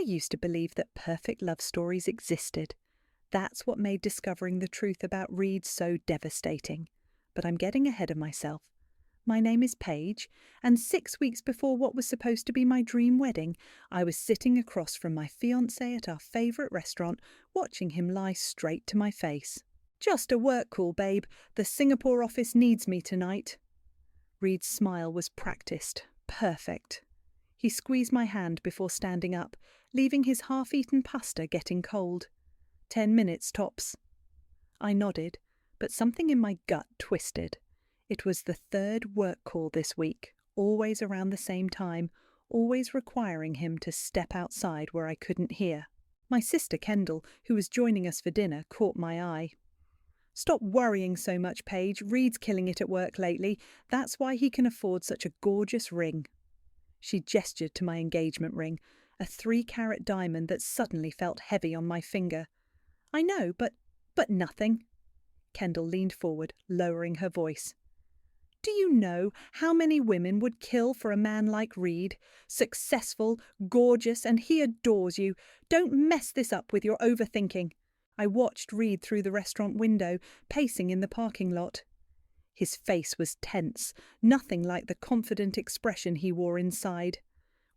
used to believe that perfect love stories existed. That's what made discovering the truth about Reed so devastating. But I'm getting ahead of myself. My name is Paige, and 6 weeks before what was supposed to be my dream wedding, I was sitting across from my fiancé at our favourite restaurant, watching him lie straight to my face. "Just a work call, babe. The Singapore office needs me tonight." Reed's smile was practiced, perfect. He squeezed my hand before standing up, leaving his half-eaten pasta getting cold. 10 minutes tops. I nodded, but something in my gut twisted. It was the third work call this week, always around the same time, always requiring him to step outside where I couldn't hear. My sister Kendall, who was joining us for dinner, caught my eye. "Stop worrying so much, Paige. Reed's killing it at work lately. That's why he can afford such a gorgeous ring." She gestured to my engagement ring, a 3-carat diamond that suddenly felt heavy on my finger. "I know, but nothing." Kendall leaned forward, lowering her voice. "Do you know how many women would kill for a man like Reed? Successful, gorgeous, and he adores you. Don't mess this up with your overthinking." I watched Reed through the restaurant window, pacing in the parking lot. His face was tense, nothing like the confident expression he wore inside.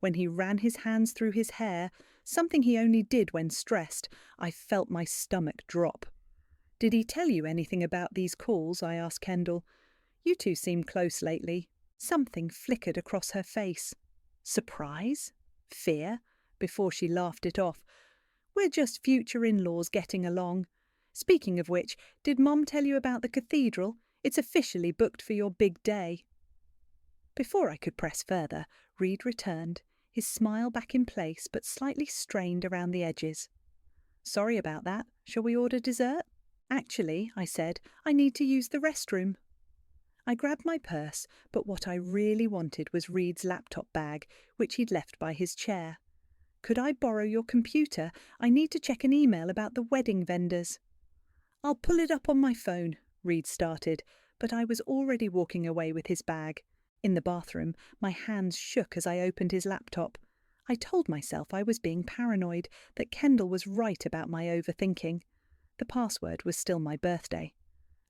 When he ran his hands through his hair, something he only did when stressed, I felt my stomach drop. "Did he tell you anything about these calls?" I asked Kendall. "You two seemed close lately." Something flickered across her face. Surprise? Fear? Before she laughed it off. "We're just future in-laws getting along. Speaking of which, did Mom tell you about the cathedral? It's officially booked for your big day." Before I could press further, Reed returned, his smile back in place but slightly strained around the edges. "Sorry about that. Shall we order dessert?" "Actually," I said, "I need to use the restroom." I grabbed my purse, but what I really wanted was Reed's laptop bag, which he'd left by his chair. "Could I borrow your computer? I need to check an email about the wedding vendors." "I'll pull it up on my phone," Reed started, but I was already walking away with his bag. In the bathroom, my hands shook as I opened his laptop. I told myself I was being paranoid, that Kendall was right about my overthinking. The password was still my birthday.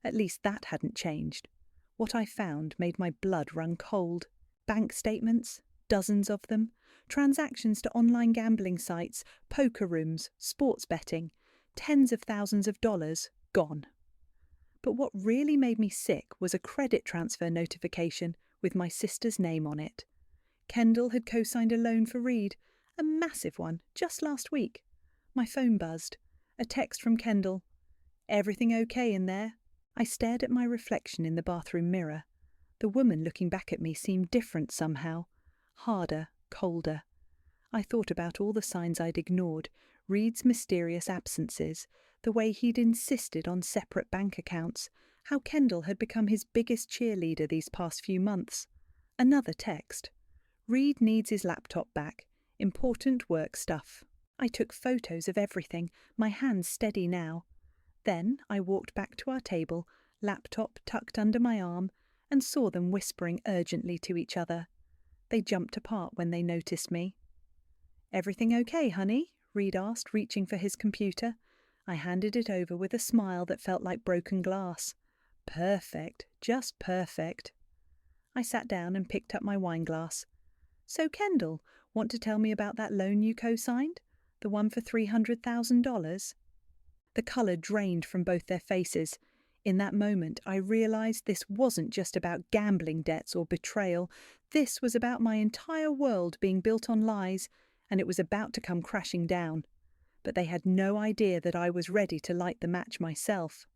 At least that hadn't changed. What I found made my blood run cold. Bank statements, dozens of them, transactions to online gambling sites, poker rooms, sports betting, tens of thousands of dollars gone. But what really made me sick was a credit transfer notification with my sister's name on it. Kendall had co-signed a loan for Reed, a massive one, just last week. My phone buzzed. A text from Kendall. "Everything okay in there?" I stared at my reflection in the bathroom mirror. The woman looking back at me seemed different somehow. Harder, colder. I thought about all the signs I'd ignored, Reed's mysterious absences, the way he'd insisted on separate bank accounts, how Kendall had become his biggest cheerleader these past few months. Another text. "Reed needs his laptop back. Important work stuff." I took photos of everything, my hands steady now. Then I walked back to our table, laptop tucked under my arm, and saw them whispering urgently to each other. They jumped apart when they noticed me. "Everything okay, honey?" Reed asked, reaching for his computer. I handed it over with a smile that felt like broken glass. "Perfect, just perfect." I sat down and picked up my wine glass. "So, Kendall, want to tell me about that loan you co-signed? The one for $300,000? The colour drained from both their faces. In that moment, I realised this wasn't just about gambling debts or betrayal. This was about my entire world being built on lies, and it was about to come crashing down. But they had no idea that I was ready to light the match myself.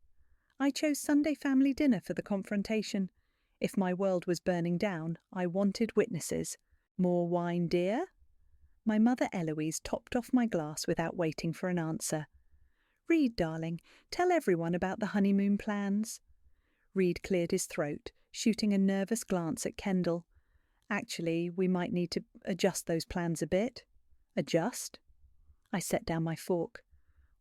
I chose Sunday family dinner for the confrontation. If my world was burning down, I wanted witnesses. "More wine, dear?" My mother Eloise topped off my glass without waiting for an answer. "Reed, darling, tell everyone about the honeymoon plans." Reed cleared his throat, shooting a nervous glance at Kendall. "Actually, we might need to adjust those plans a bit." "Adjust?" I set down my fork.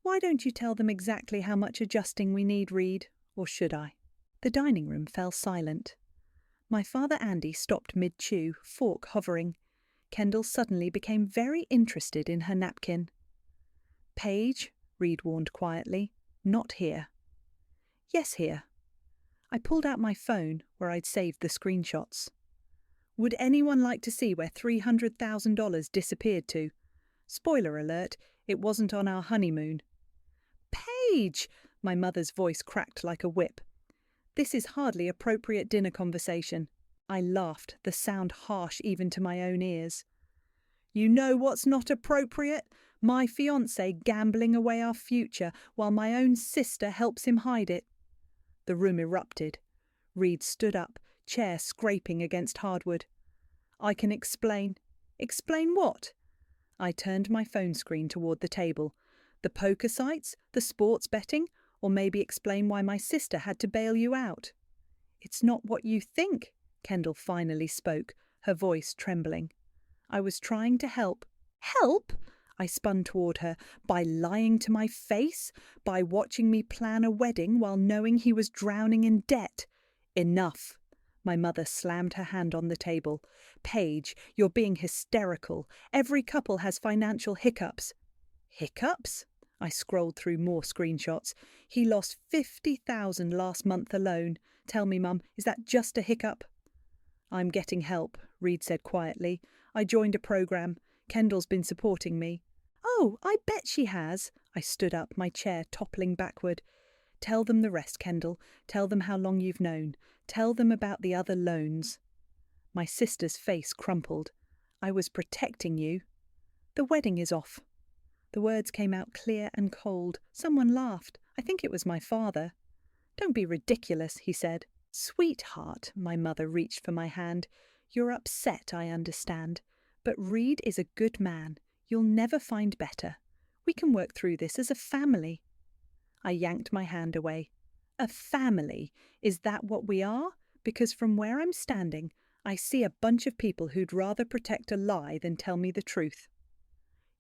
"Why don't you tell them exactly how much adjusting we need, Reed? Or should I?" The dining room fell silent. My father Andy stopped mid-chew, fork hovering. Kendall suddenly became very interested in her napkin. "Paige," Reed warned quietly, "not here." "Yes, here." I pulled out my phone, where I'd saved the screenshots. "Would anyone like to see where $300,000 disappeared to? Spoiler alert, it wasn't on our honeymoon." "Paige!" My mother's voice cracked like a whip. "This is hardly appropriate dinner conversation." I laughed, the sound harsh even to my own ears. "You know what's not appropriate? My fiancé gambling away our future while my own sister helps him hide it." The room erupted. Reed stood up, chair scraping against hardwood. "I can explain." "Explain what?" I turned my phone screen toward the table. "The poker sites, the sports betting, or maybe explain why my sister had to bail you out." "It's not what you think," Kendall finally spoke, her voice trembling. I was trying to help. "Help?" I spun toward her. "By lying to my face? By watching me plan a wedding while knowing he was drowning in debt?" "Enough." My mother slammed her hand on the table. "Paige, you're being hysterical. Every couple has financial hiccups." "Hiccups?" I scrolled through more screenshots. "He lost $50,000 last month alone. Tell me, Mum, is that just a hiccup?" "I'm getting help," Reed said quietly. "I joined a program. Kendall's been supporting me." "Oh, I bet she has." I stood up, my chair toppling backward. "Tell them the rest, Kendall. Tell them how long you've known. Tell them about the other loans." My sister's face crumpled. "I was protecting you." "The wedding is off." The words came out clear and cold. Someone laughed. I think it was my father. "Don't be ridiculous," he said. "Sweetheart," my mother reached for my hand. "You're upset, I understand. But Reed is a good man. You'll never find better. We can work through this as a family." I yanked my hand away. "A family? Is that what we are? Because from where I'm standing, I see a bunch of people who'd rather protect a lie than tell me the truth."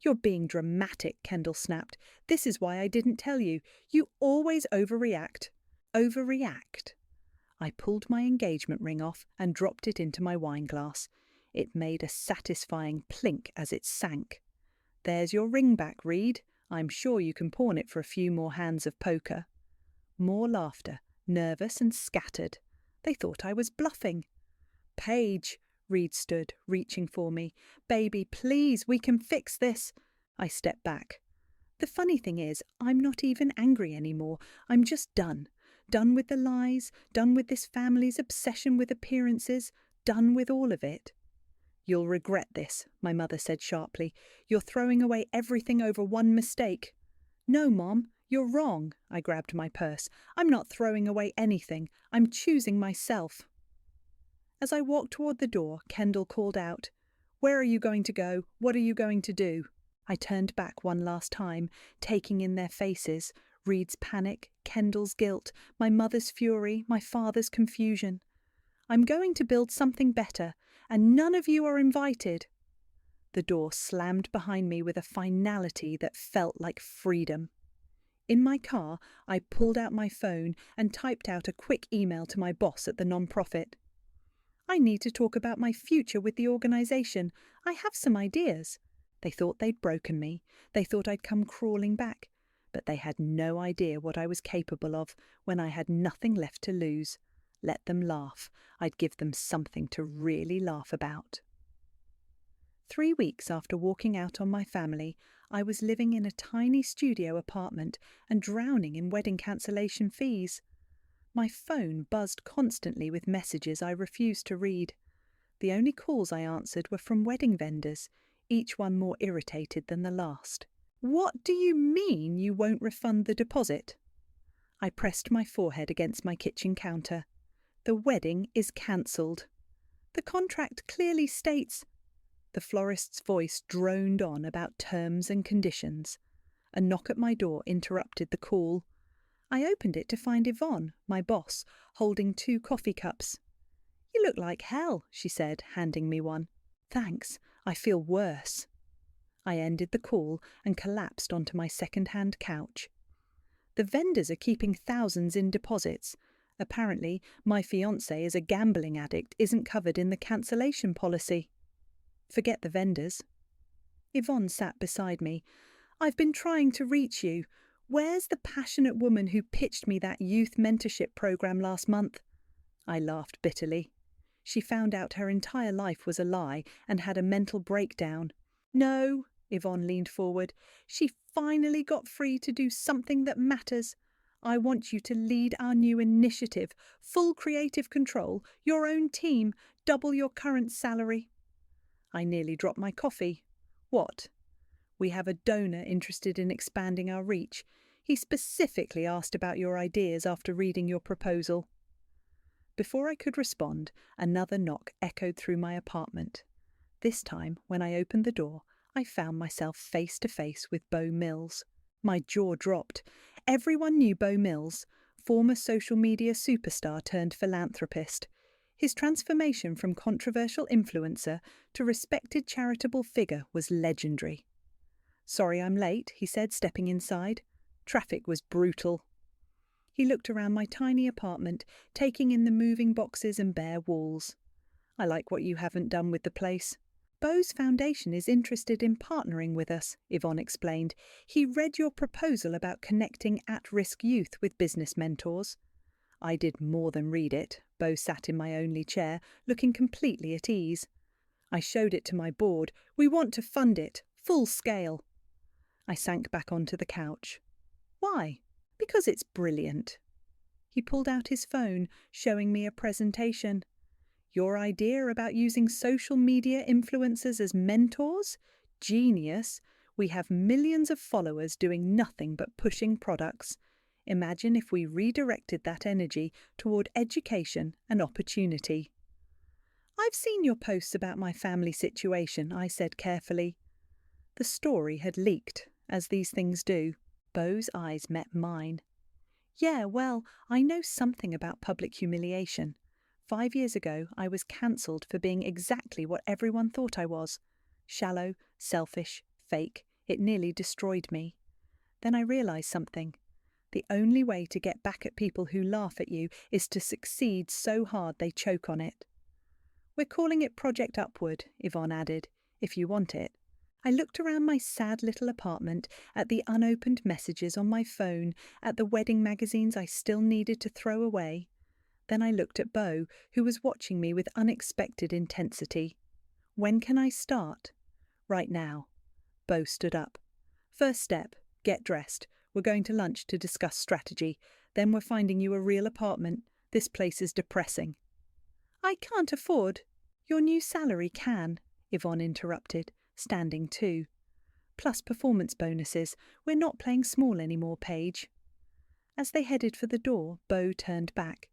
"You're being dramatic," Kendall snapped. "This is why I didn't tell you. You always overreact." "Overreact?" I pulled my engagement ring off and dropped it into my wine glass. It made a satisfying plink as it sank. "There's your ring back, Reed. I'm sure you can pawn it for a few more hands of poker." More laughter, nervous and scattered. They thought I was bluffing. "Paige," Reed stood, reaching for me. "Baby, please, we can fix this." I stepped back. "The funny thing is, I'm not even angry anymore. I'm just done. Done with the lies, done with this family's obsession with appearances, done with all of it." "You'll regret this," my mother said sharply. "You're throwing away everything over one mistake." "No, Mom, you're wrong." I grabbed my purse. "I'm not throwing away anything. I'm choosing myself." As I walked toward the door, Kendall called out, "Where are you going to go? What are you going to do?" I turned back one last time, taking in their faces, Reed's panic, Kendall's guilt, my mother's fury, my father's confusion. "I'm going to build something better, and none of you are invited." The door slammed behind me with a finality that felt like freedom. In my car, I pulled out my phone and typed out a quick email to my boss at the nonprofit. "I need to talk about my future with the organisation. I have some ideas." They thought they'd broken me. They thought I'd come crawling back. But they had no idea what I was capable of when I had nothing left to lose. Let them laugh. I'd give them something to really laugh about. 3 weeks after walking out on my family, I was living in a tiny studio apartment and drowning in wedding cancellation fees. My phone buzzed constantly with messages I refused to read. The only calls I answered were from wedding vendors, each one more irritated than the last. "What do you mean you won't refund the deposit?" I pressed my forehead against my kitchen counter. "The wedding is cancelled." "The contract clearly states—" The florist's voice droned on about terms and conditions. A knock at my door interrupted the call. I opened it to find Yvonne, my boss, holding 2 coffee cups. "You look like hell," she said, handing me one. "Thanks, I feel worse." I ended the call and collapsed onto my second-hand couch. "The vendors are keeping thousands in deposits. Apparently, my fiancé is a gambling addict isn't covered in the cancellation policy." Forget the vendors. Yvonne sat beside me. I've been trying to reach you. Where's the passionate woman who pitched me that youth mentorship program last month? I laughed bitterly. She found out her entire life was a lie and had a mental breakdown. No, Yvonne leaned forward. She finally got free to do something that matters. I want you to lead our new initiative. Full creative control, your own team, double your current salary. I nearly dropped my coffee. What? We have a donor interested in expanding our reach. He specifically asked about your ideas after reading your proposal. Before I could respond, another knock echoed through my apartment. This time, when I opened the door, I found myself face to face with Beau Mills. My jaw dropped. Everyone knew Beau Mills, former social media superstar turned philanthropist. His transformation from controversial influencer to respected charitable figure was legendary. "Sorry I'm late," he said, stepping inside. "Traffic was brutal." He looked around my tiny apartment, taking in the moving boxes and bare walls. "I like what you haven't done with the place." "Beau's foundation is interested in partnering with us," Yvonne explained. "He read your proposal about connecting at-risk youth with business mentors." I did more than read it. Beau sat in my only chair, looking completely at ease. "I showed it to my board. We want to fund it, full scale." I sank back onto the couch. "Why?" "Because it's brilliant." He pulled out his phone, showing me a presentation. "Your idea about using social media influencers as mentors? Genius. We have millions of followers doing nothing but pushing products. Imagine if we redirected that energy toward education and opportunity." "I've seen your posts about my family situation," I said carefully. The story had leaked, as these things do. Beau's eyes met mine. "Yeah, well, I know something about public humiliation. 5 years ago, I was cancelled for being exactly what everyone thought I was. Shallow, selfish, fake. It nearly destroyed me. Then I realised something. The only way to get back at people who laugh at you is to succeed so hard they choke on it." "We're calling it Project Upward," Yvonne added, "if you want it." I looked around my sad little apartment, at the unopened messages on my phone, at the wedding magazines I still needed to throw away. Then I looked at Beau, who was watching me with unexpected intensity. "When can I start?" "Right now." Beau stood up. "First step, get dressed. We're going to lunch to discuss strategy. Then we're finding you a real apartment. This place is depressing." "I can't afford—" "Your new salary can," Yvonne interrupted, standing too. "Plus performance bonuses. We're not playing small anymore, Paige." As they headed for the door, Beau turned back.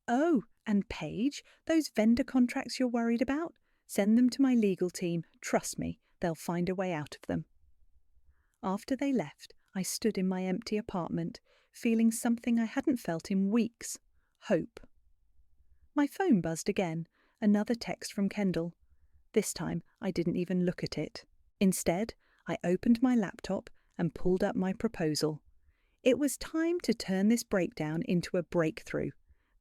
"Oh, and Paige, those vendor contracts you're worried about? Send them to my legal team. Trust me, they'll find a way out of them." After they left, I stood in my empty apartment, feeling something I hadn't felt in weeks: hope. My phone buzzed again, another text from Kendall. This time, I didn't even look at it. Instead, I opened my laptop and pulled up my proposal. It was time to turn this breakdown into a breakthrough.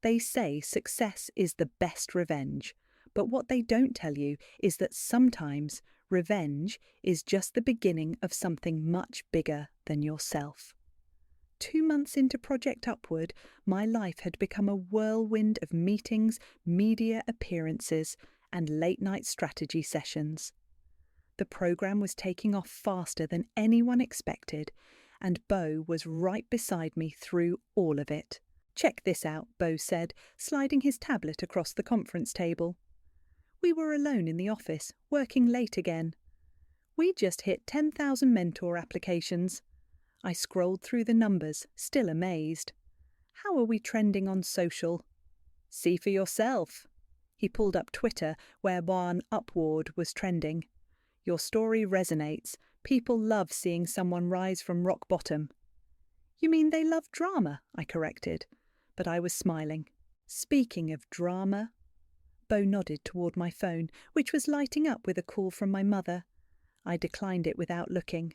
They say success is the best revenge, but what they don't tell you is that sometimes revenge is just the beginning of something much bigger than yourself. 2 months into Project Upward, my life had become a whirlwind of meetings, media appearances, and late-night strategy sessions. The program was taking off faster than anyone expected, and Beau was right beside me through all of it. "Check this out," Beau said, sliding his tablet across the conference table. We were alone in the office, working late again. "We just hit 10,000 mentor applications." I scrolled through the numbers, still amazed. "How are we trending on social?" "See for yourself." He pulled up Twitter, where one upward was trending. "Your story resonates. People love seeing someone rise from rock bottom." "You mean they love drama?" I corrected, but I was smiling. "Speaking of drama..." Beau nodded toward my phone, which was lighting up with a call from my mother. I declined it without looking.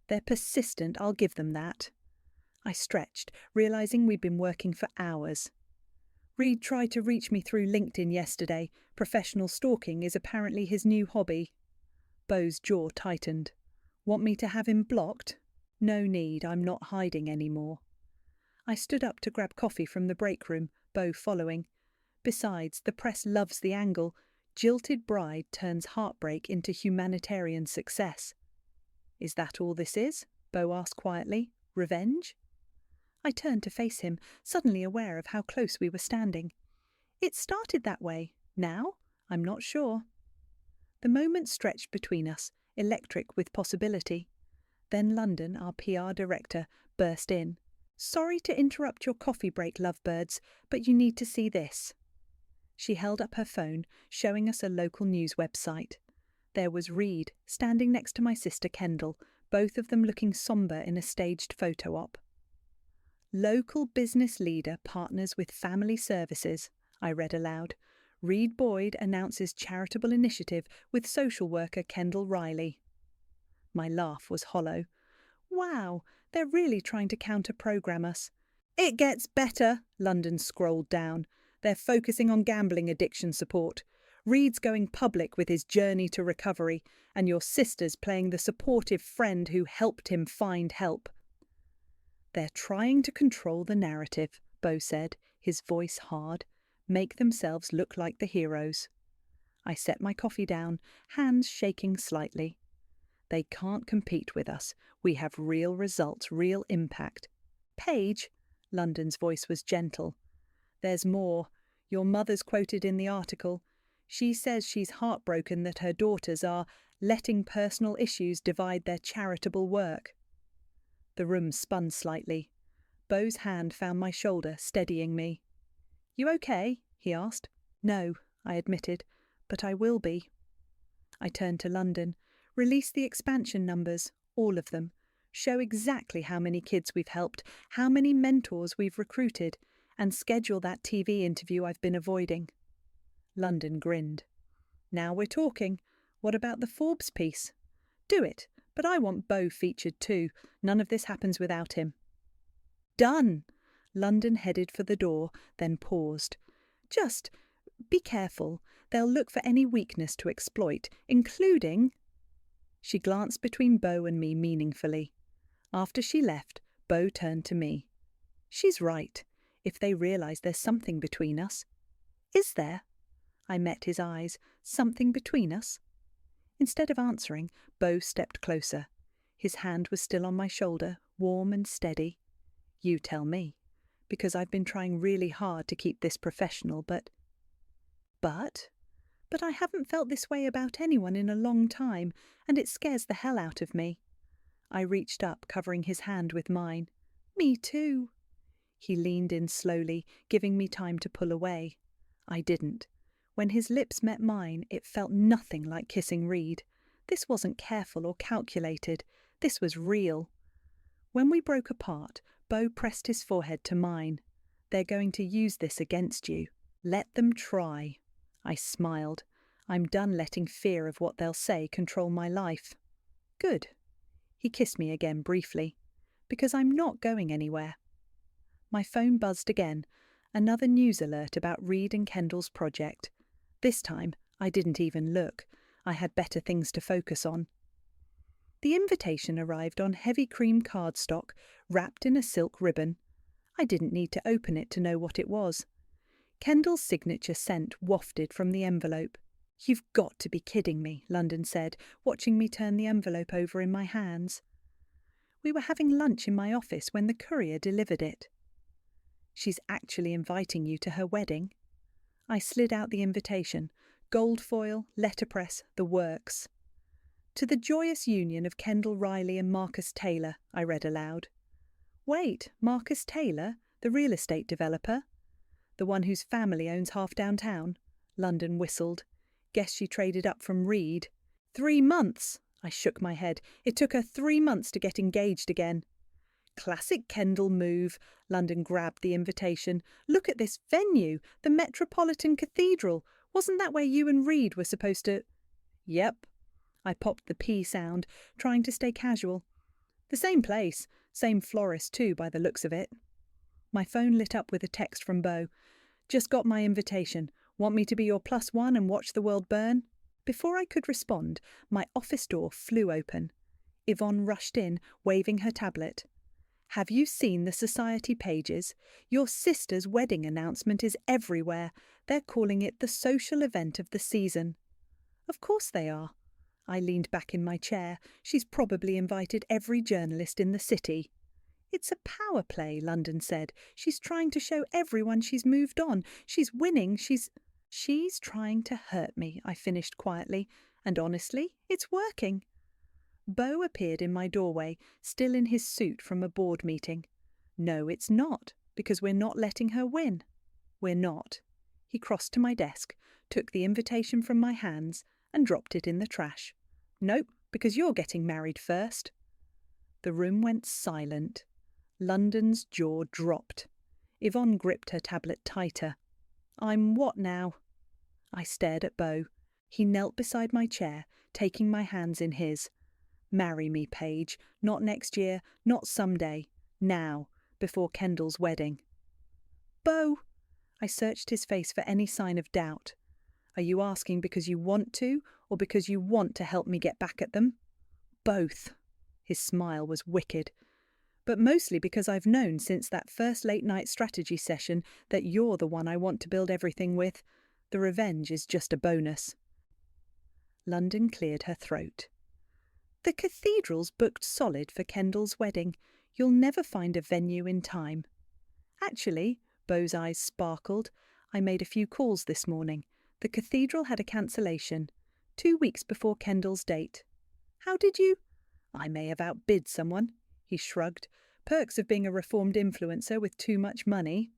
They're persistent, I'll give them that. I stretched, realizing we'd been working for hours. Reed tried to reach me through LinkedIn yesterday. Professional stalking is apparently his new hobby. Beau's jaw tightened. Want me to have him blocked? No need, I'm not hiding anymore. I stood up to grab coffee from the break room, Beau following. Besides, the press loves the angle. Jilted bride turns heartbreak into humanitarian success. Is that all this is? Beau asked quietly. Revenge? I turned to face him, suddenly aware of how close we were standing. It started that way. Now? I'm not sure. The moment stretched between us, electric with possibility. Then London, our PR director, burst in. Sorry to interrupt your coffee break, lovebirds, but you need to see this. She held up her phone, showing us a local news website. There was Reed, standing next to my sister Kendall, both of them looking sombre in a staged photo op. Local business leader partners with family services, I read aloud. Reed Boyd announces charitable initiative with social worker Kendall Riley. My laugh was hollow. Wow, they're really trying to counter-program us. It gets better, London scrolled down. They're focusing on gambling addiction support. Reed's going public with his journey to recovery, and your sister's playing the supportive friend who helped him find help. They're trying to control the narrative, Beau said, his voice hard, make themselves look like the heroes. I set my coffee down, hands shaking slightly. They can't compete with us. We have real results, real impact. Paige, London's voice was gentle. There's more. Your mother's quoted in the article. She says she's heartbroken that her daughters are letting personal issues divide their charitable work. The room spun slightly. Beau's hand found my shoulder, steadying me. You okay? He asked. No, I admitted, but I will be. I turned to London. Release the expansion numbers, all of them. Show exactly how many kids we've helped, how many mentors we've recruited, and schedule that TV interview I've been avoiding. London grinned. Now we're talking. What about the Forbes piece? Do it, but I want Beau featured too. None of this happens without him. Done! London headed for the door, then paused. Just be careful. They'll look for any weakness to exploit, including... She glanced between Beau and me meaningfully. After she left, Beau turned to me. She's right. If they realise there's something between us. Is there? I met his eyes. Something between us? Instead of answering, Beau stepped closer. His hand was still on my shoulder, warm and steady. You tell me, because I've been trying really hard to keep this professional, but I haven't felt this way about anyone in a long time, and it scares the hell out of me. I reached up, covering his hand with mine. Me too. He leaned in slowly, giving me time to pull away. I didn't. When his lips met mine, it felt nothing like kissing Reed. This wasn't careful or calculated. This was real. When we broke apart, Beau pressed his forehead to mine. They're going to use this against you. Let them try. I smiled. I'm done letting fear of what they'll say control my life. Good. He kissed me again briefly. Because I'm not going anywhere. My phone buzzed again. Another news alert about Reed and Kendall's project. This time, I didn't even look. I had better things to focus on. The invitation arrived on heavy cream cardstock, wrapped in a silk ribbon. I didn't need to open it to know what it was. Kendall's signature scent wafted from the envelope. You've got to be kidding me, London said, watching me turn the envelope over in my hands. We were having lunch in my office when the courier delivered it. She's actually inviting you to her wedding. I slid out the invitation. Gold foil, letterpress, the works. To the joyous union of Kendall Riley and Marcus Taylor, I read aloud. Wait, Marcus Taylor, the real estate developer? The one whose family owns half downtown? London whistled. Guess she traded up from Reed. 3 months! I shook my head. It took her 3 months to get engaged again. Classic Kendall move. London grabbed the invitation. Look at this venue, the Metropolitan Cathedral. Wasn't that where you and Reed were supposed to... Yep. I popped the P sound, trying to stay casual. The same place. Same florist too, by the looks of it. My phone lit up with a text from Beau. Just got my invitation. Want me to be your +1 and watch the world burn? Before I could respond, my office door flew open. Yvonne rushed in, waving her tablet. Have you seen the society pages? Your sister's wedding announcement is everywhere. They're calling it the social event of the season. Of course they are. I leaned back in my chair. She's probably invited every journalist in the city. It's a power play, London said. She's trying to show everyone she's moved on. She's winning. She's trying to hurt me, I finished quietly. And honestly, it's working. Beau appeared in my doorway, still in his suit from a board meeting. No, it's not, because we're not letting her win. We're not. He crossed to my desk, took the invitation from my hands, and dropped it in the trash. Nope, because you're getting married first. The room went silent. London's jaw dropped. Yvonne gripped her tablet tighter. I'm what now? I stared at Beau. He knelt beside my chair, taking my hands in his. Marry me, Paige. Not next year, not someday. Now, before Kendall's wedding. Beau! I searched his face for any sign of doubt. Are you asking because you want to, or because you want to help me get back at them? Both. His smile was wicked. But mostly because I've known since that first late-night strategy session that you're the one I want to build everything with. The revenge is just a bonus. London cleared her throat. The cathedral's booked solid for Kendall's wedding. You'll never find a venue in time. Actually, Beau's eyes sparkled. I made a few calls this morning. The cathedral had a cancellation, 2 weeks before Kendall's date. How did you? I may have outbid someone, he shrugged. Perks of being a reformed influencer with too much money.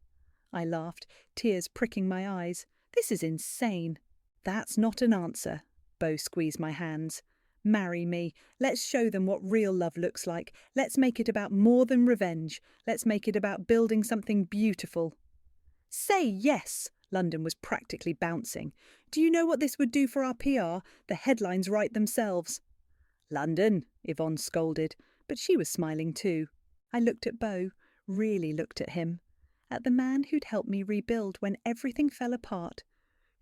I laughed, tears pricking my eyes. This is insane. That's not an answer. Beau squeezed my hands. Marry me. Let's show them what real love looks like. Let's make it about more than revenge. Let's make it about building something beautiful. Say yes! London was practically bouncing. Do you know what this would do for our PR? The headlines write themselves. London, Yvonne scolded, but she was smiling too. I looked at Beau, really looked at him. At the man who'd helped me rebuild when everything fell apart.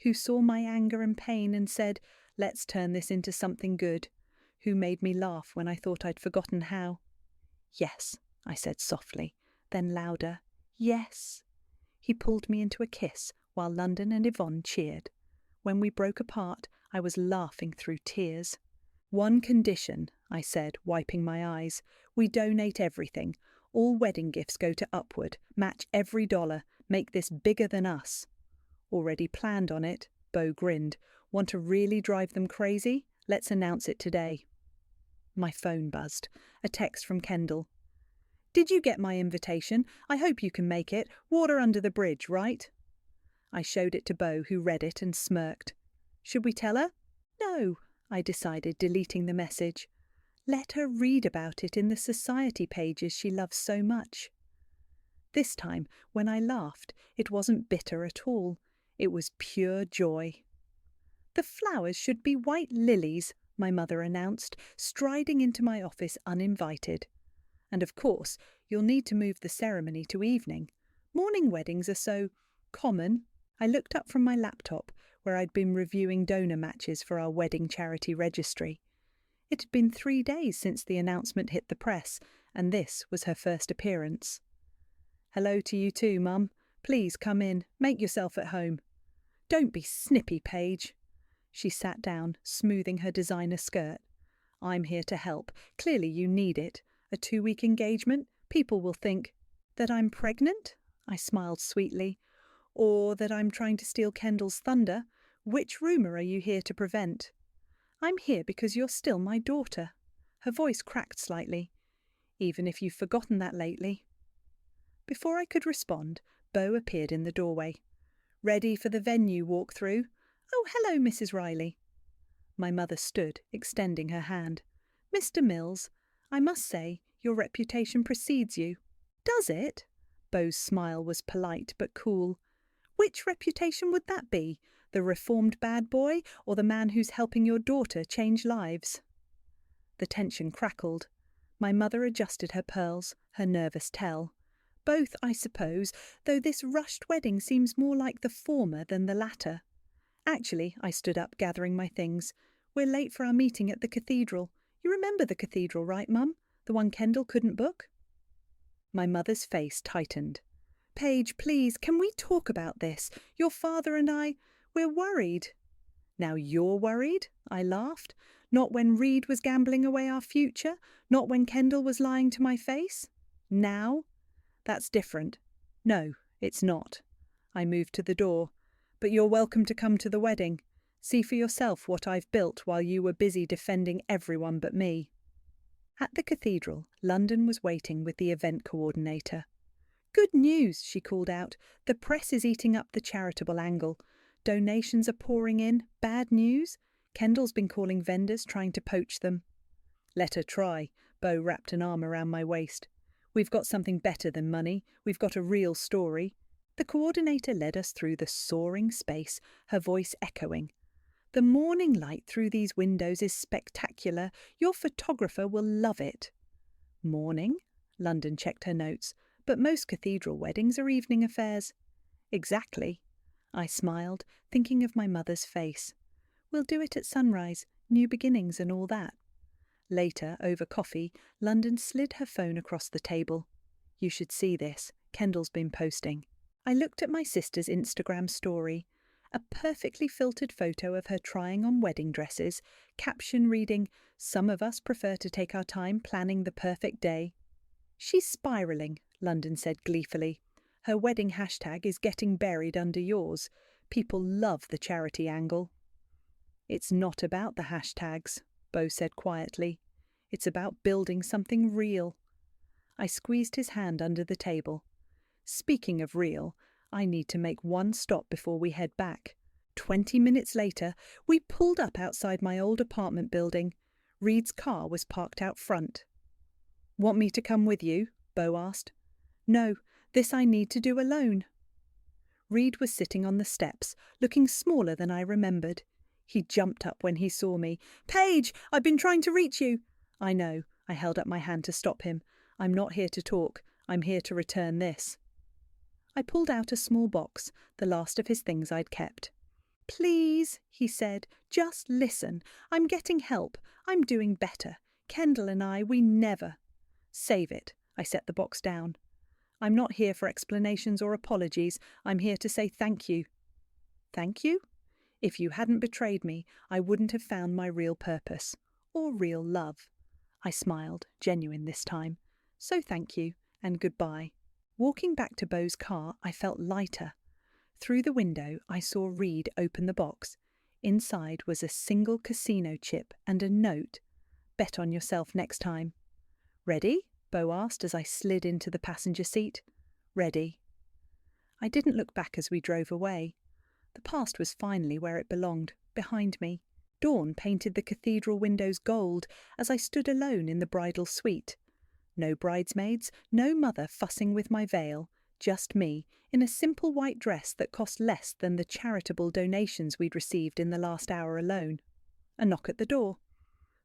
Who saw my anger and pain and said, let's turn this into something good. Who made me laugh when I thought I'd forgotten how. Yes, I said softly, then louder. Yes. He pulled me into a kiss while London and Yvonne cheered. When we broke apart, I was laughing through tears. One condition, I said, wiping my eyes. We donate everything. All wedding gifts go to Upward. Match every dollar. Make this bigger than us. Already planned on it, Beau grinned. Want to really drive them crazy? Let's announce it today. My phone buzzed. A text from Kendall. Did you get my invitation? I hope you can make it. Water under the bridge, right? I showed it to Beau, who read it and smirked. Should we tell her? No, I decided, deleting the message. Let her read about it in the society pages she loves so much. This time, when I laughed, it wasn't bitter at all. It was pure joy. The flowers should be white lilies, my mother announced, striding into my office uninvited. And of course, you'll need to move the ceremony to evening. Morning weddings are so common. I looked up from my laptop, where I'd been reviewing donor matches for our wedding charity registry. It had been 3 days since the announcement hit the press, and this was her first appearance. Hello to you too, Mum. Please come in. Make yourself at home. Don't be snippy, Paige. She sat down, smoothing her designer skirt. I'm here to help. Clearly you need it. A 2-week engagement? People will think that I'm pregnant? I smiled sweetly. Or that I'm trying to steal Kendall's thunder? Which rumour are you here to prevent? I'm here because you're still my daughter. Her voice cracked slightly. Even if you've forgotten that lately. Before I could respond, Beau appeared in the doorway. Ready for the venue walkthrough? Oh, hello, Mrs. Riley. My mother stood, extending her hand. Mr. Mills, I must say, your reputation precedes you. Does it? Beau's smile was polite but cool. Which reputation would that be? The reformed bad boy, or the man who's helping your daughter change lives? The tension crackled. My mother adjusted her pearls, her nervous tell. Both, I suppose, though this rushed wedding seems more like the former than the latter. Actually, I stood up, gathering my things. We're late for our meeting at the cathedral. You remember the cathedral, right, Mum? The one Kendall couldn't book? My mother's face tightened. Paige, please, can we talk about this? Your father and I, we're worried. Now you're worried? I laughed. Not when Reed was gambling away our future? Not when Kendall was lying to my face? Now? That's different. No, it's not. I moved to the door. But you're welcome to come to the wedding. See for yourself what I've built while you were busy defending everyone but me. At the cathedral, London was waiting with the event coordinator. Good news, she called out. The press is eating up the charitable angle. Donations are pouring in. Bad news? Kendall's been calling vendors, trying to poach them. Let her try. Beau wrapped an arm around my waist. We've got something better than money. We've got a real story. The coordinator led us through the soaring space, her voice echoing. The morning light through these windows is spectacular. Your photographer will love it. Morning? London checked her notes. But most cathedral weddings are evening affairs. Exactly. I smiled, thinking of my mother's face. We'll do it at sunrise, new beginnings and all that. Later, over coffee, London slid her phone across the table. You should see this. Kendall's been posting. I looked at my sister's Instagram story. A perfectly filtered photo of her trying on wedding dresses, caption reading, "Some of us prefer to take our time planning the perfect day." She's spiralling, London said gleefully. Her wedding hashtag is getting buried under yours. People love the charity angle. It's not about the hashtags, Beau said quietly. It's about building something real. I squeezed his hand under the table. Speaking of real, I need to make one stop before we head back. 20 minutes later, we pulled up outside my old apartment building. Reed's car was parked out front. Want me to come with you? Beau asked. No, this I need to do alone. Reed was sitting on the steps, looking smaller than I remembered. He jumped up when he saw me. Paige, I've been trying to reach you. I know. I held up my hand to stop him. I'm not here to talk. I'm here to return this. I pulled out a small box, the last of his things I'd kept. Please, he said, just listen. I'm getting help. I'm doing better. Kendall and I, we never. Save it. I set the box down. I'm not here for explanations or apologies. I'm here to say thank you. Thank you? If you hadn't betrayed me, I wouldn't have found my real purpose. Or real love. I smiled, genuine this time. So thank you, and goodbye. Walking back to Beau's car, I felt lighter. Through the window, I saw Reed open the box. Inside was a single casino chip and a note. Bet on yourself next time. Ready? Beau asked as I slid into the passenger seat. Ready. I didn't look back as we drove away. The past was finally where it belonged, behind me. Dawn painted the cathedral windows gold as I stood alone in the bridal suite. No bridesmaids, no mother fussing with my veil, just me, in a simple white dress that cost less than the charitable donations we'd received in the last hour alone. A knock at the door.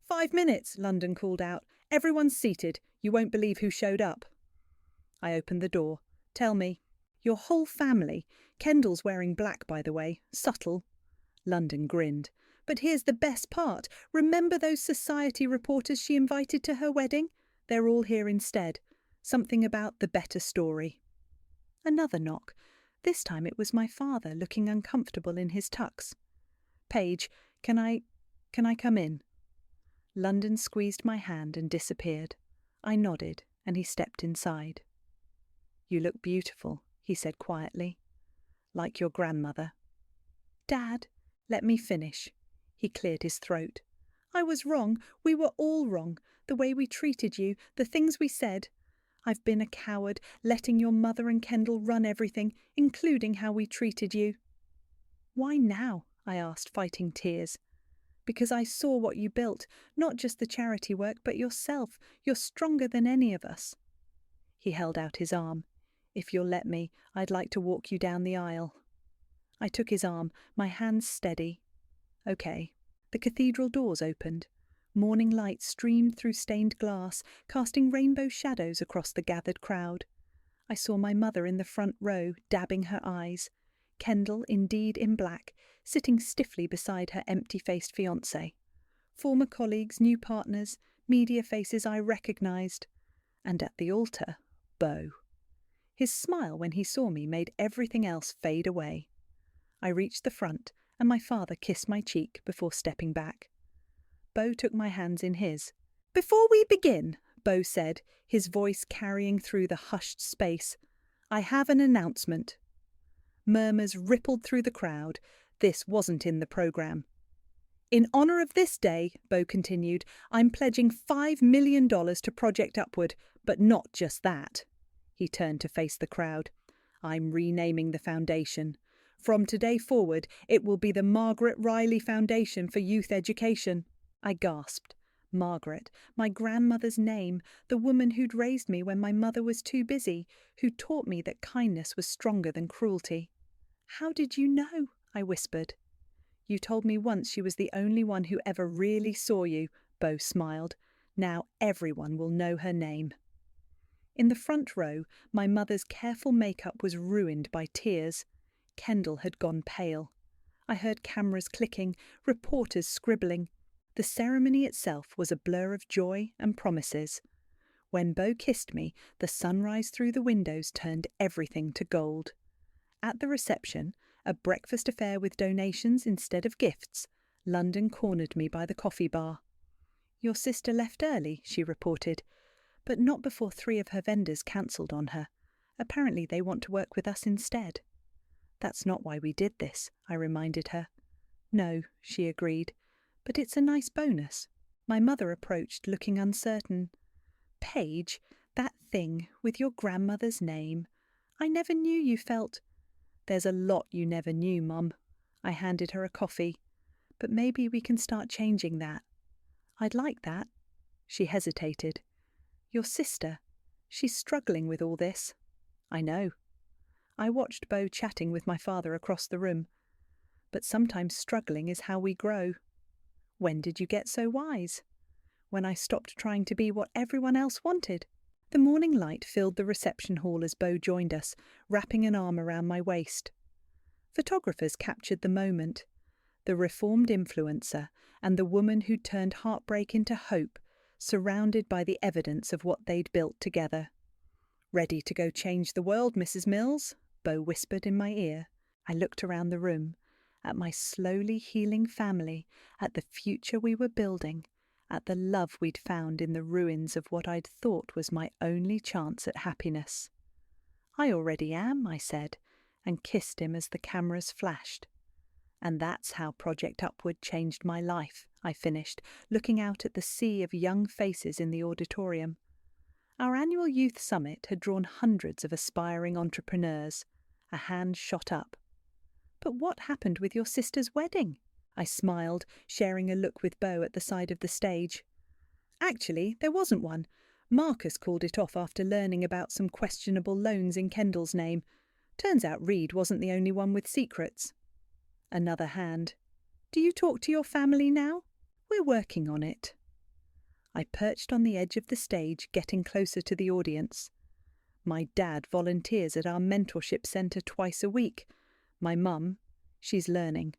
5 minutes, London called out. Everyone's seated. You won't believe who showed up. I opened the door. Tell me. Your whole family. Kendall's wearing black, by the way. Subtle. London grinned. But here's the best part. Remember those society reporters she invited to her wedding? They're all here instead. Something about the better story. Another knock. This time it was my father, looking uncomfortable in his tux. Paige, can I come in? London squeezed my hand and disappeared. I nodded, and he stepped inside. You look beautiful, he said quietly. Like your grandmother. Dad, let me finish. He cleared his throat. I was wrong. We were all wrong. The way we treated you, the things we said. I've been a coward, letting your mother and Kendall run everything, including how we treated you. Why now? I asked, fighting tears. Because I saw what you built, not just the charity work, but yourself. You're stronger than any of us. He held out his arm. If you'll let me, I'd like to walk you down the aisle. I took his arm, my hands steady. Okay. The cathedral doors opened. Morning light streamed through stained glass, casting rainbow shadows across the gathered crowd. I saw my mother in the front row, dabbing her eyes. Kendall, indeed in black, sitting stiffly beside her empty-faced fiancé. Former colleagues, new partners, media faces I recognised. And at the altar, Beau. His smile when he saw me made everything else fade away. I reached the front, and my father kissed my cheek before stepping back. Beau took my hands in his. "Before we begin," Beau said, his voice carrying through the hushed space, "I have an announcement." Murmurs rippled through the crowd. This wasn't in the programme. "In honour of this day," Beau continued, "I'm pledging $5 million to Project Upward, but not just that." He turned to face the crowd. "I'm renaming the foundation. From today forward, it will be the Margaret Riley Foundation for Youth Education." I gasped. Margaret, my grandmother's name, the woman who'd raised me when my mother was too busy, who taught me that kindness was stronger than cruelty. "How did you know?" I whispered. "You told me once she was the only one who ever really saw you," Beau smiled. "Now everyone will know her name." In the front row, my mother's careful makeup was ruined by tears. Kendall had gone pale. I heard cameras clicking, reporters scribbling. The ceremony itself was a blur of joy and promises. When Beau kissed me, the sunrise through the windows turned everything to gold. At the reception, a breakfast affair with donations instead of gifts, London cornered me by the coffee bar. "Your sister left early," she reported, "but not before 3 of her vendors cancelled on her. Apparently they want to work with us instead." "That's not why we did this," I reminded her. "No," she agreed, "but it's a nice bonus." My mother approached, looking uncertain. "Paige, that thing with your grandmother's name. I never knew you felt—" "There's a lot you never knew, Mum." I handed her a coffee. "But maybe we can start changing that." "I'd like that." She hesitated. "Your sister, she's struggling with all this." "I know." I watched Beau chatting with my father across the room. "But sometimes struggling is how we grow." "When did you get so wise?" "When I stopped trying to be what everyone else wanted." The morning light filled the reception hall as Beau joined us, wrapping an arm around my waist. Photographers captured the moment. The reformed influencer and the woman who'd turned heartbreak into hope, surrounded by the evidence of what they'd built together. "Ready to go change the world, Mrs. Mills?" Beau whispered in my ear. I looked around the room, at my slowly healing family, at the future we were building, at the love we'd found in the ruins of what I'd thought was my only chance at happiness. "I already am," I said, and kissed him as the cameras flashed. "And that's how Project Upward changed my life," I finished, looking out at the sea of young faces in the auditorium. Our annual youth summit had drawn hundreds of aspiring entrepreneurs. A hand shot up. "But what happened with your sister's wedding?" I smiled, sharing a look with Beau at the side of the stage. "Actually, there wasn't one. Marcus called it off after learning about some questionable loans in Kendall's name. Turns out Reed wasn't the only one with secrets." Another hand. "Do you talk to your family now?" "We're working on it." I perched on the edge of the stage, getting closer to the audience. My dad volunteers at our mentorship centre twice a week. My mum, she's learning.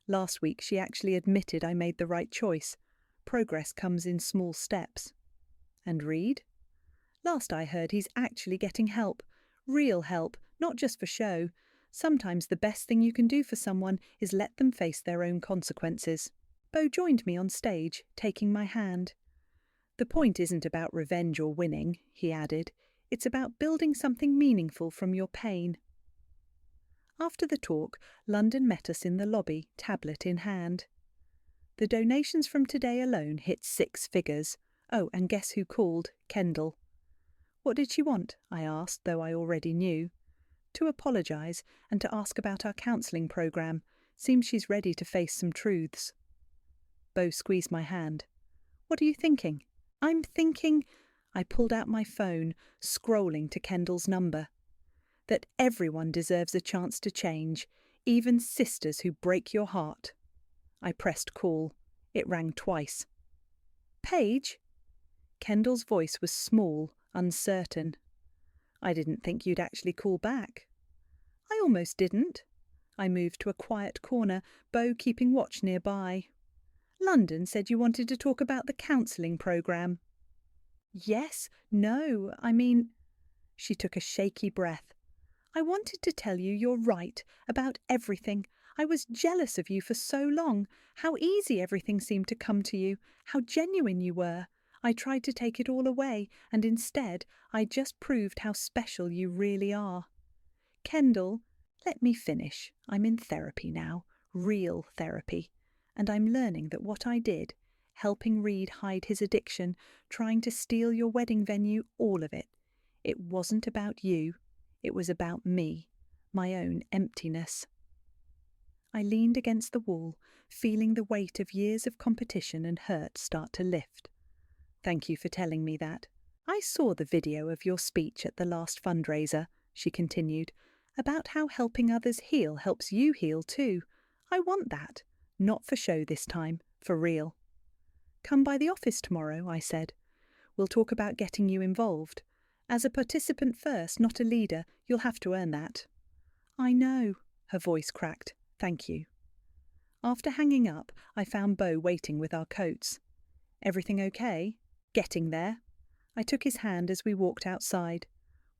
Last week she actually admitted I made the right choice. Progress comes in small steps. And Reed? Last I heard, he's actually getting help. Real help, not just for show. Sometimes the best thing you can do for someone is let them face their own consequences. Beau joined me on stage, taking my hand. "The point isn't about revenge or winning," he added. "It's about building something meaningful from your pain." After the talk, London met us in the lobby, tablet in hand. The donations from today alone hit 6 figures. Oh, and guess who called? Kendall. "What did she want?" I asked, though I already knew. "To apologise and to ask about our counselling programme. Seems she's ready to face some truths." Beau squeezed my hand. "What are you thinking?" "I'm thinking—" I pulled out my phone, scrolling to Kendall's number. "That everyone deserves a chance to change, even sisters who break your heart." I pressed call. It rang twice. "Paige?" Kendall's voice was small, uncertain. I didn't think you'd actually call back. I almost didn't. I moved to a quiet corner, Bo keeping watch nearby. London said you wanted to talk about the counselling programme. Yes, no, I mean... She took a shaky breath. I wanted to tell you you're right about everything. I was jealous of you for so long, how easy everything seemed to come to you, how genuine you were. I tried to take it all away, and instead I just proved how special you really are. Kendall, let me finish. I'm in therapy now, real therapy, and I'm learning that what I did, helping Reed hide his addiction, trying to steal your wedding venue, all of it wasn't about you. It was about me, my own emptiness. I leaned against the wall, feeling the weight of years of competition and hurt start to lift. Thank you for telling me that. I saw the video of your speech at the last fundraiser, she continued, about how helping others heal helps you heal too. I want that. Not for show this time, for real. Come by the office tomorrow, I said. We'll talk about getting you involved. As a participant first, not a leader, you'll have to earn that. I know, her voice cracked. Thank you. After hanging up, I found Bo waiting with our coats. Everything okay? Getting there. I took his hand as we walked outside.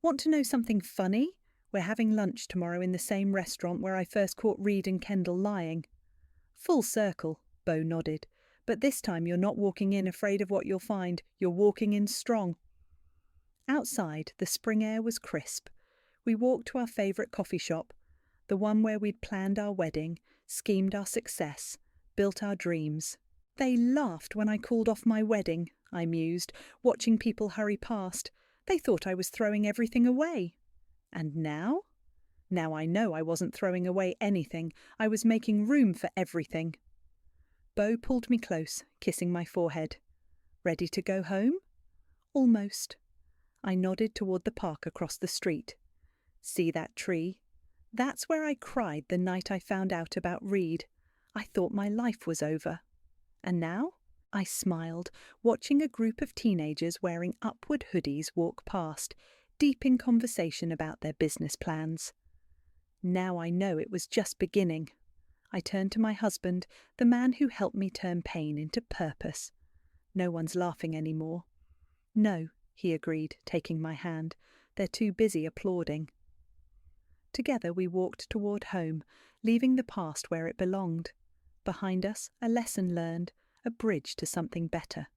Want to know something funny? We're having lunch tomorrow in the same restaurant where I first caught Reed and Kendall lying. Full circle, Bo nodded. But this time you're not walking in afraid of what you'll find. You're walking in strong. Outside, the spring air was crisp. We walked to our favourite coffee shop, the one where we'd planned our wedding, schemed our success, built our dreams. They laughed when I called off my wedding, I mused, watching people hurry past. They thought I was throwing everything away. And now? Now I know I wasn't throwing away anything. I was making room for everything. Bo pulled me close, kissing my forehead. Ready to go home? Almost. I nodded toward the park across the street. See that tree? That's where I cried the night I found out about Reed. I thought my life was over. And now? I smiled, watching a group of teenagers wearing upward hoodies walk past, deep in conversation about their business plans. Now I know it was just beginning. I turned to my husband, the man who helped me turn pain into purpose. No one's laughing anymore. No, he agreed, taking my hand. They're too busy applauding. Together we walked toward home, leaving the past where it belonged. Behind us, a lesson learned, a bridge to something better.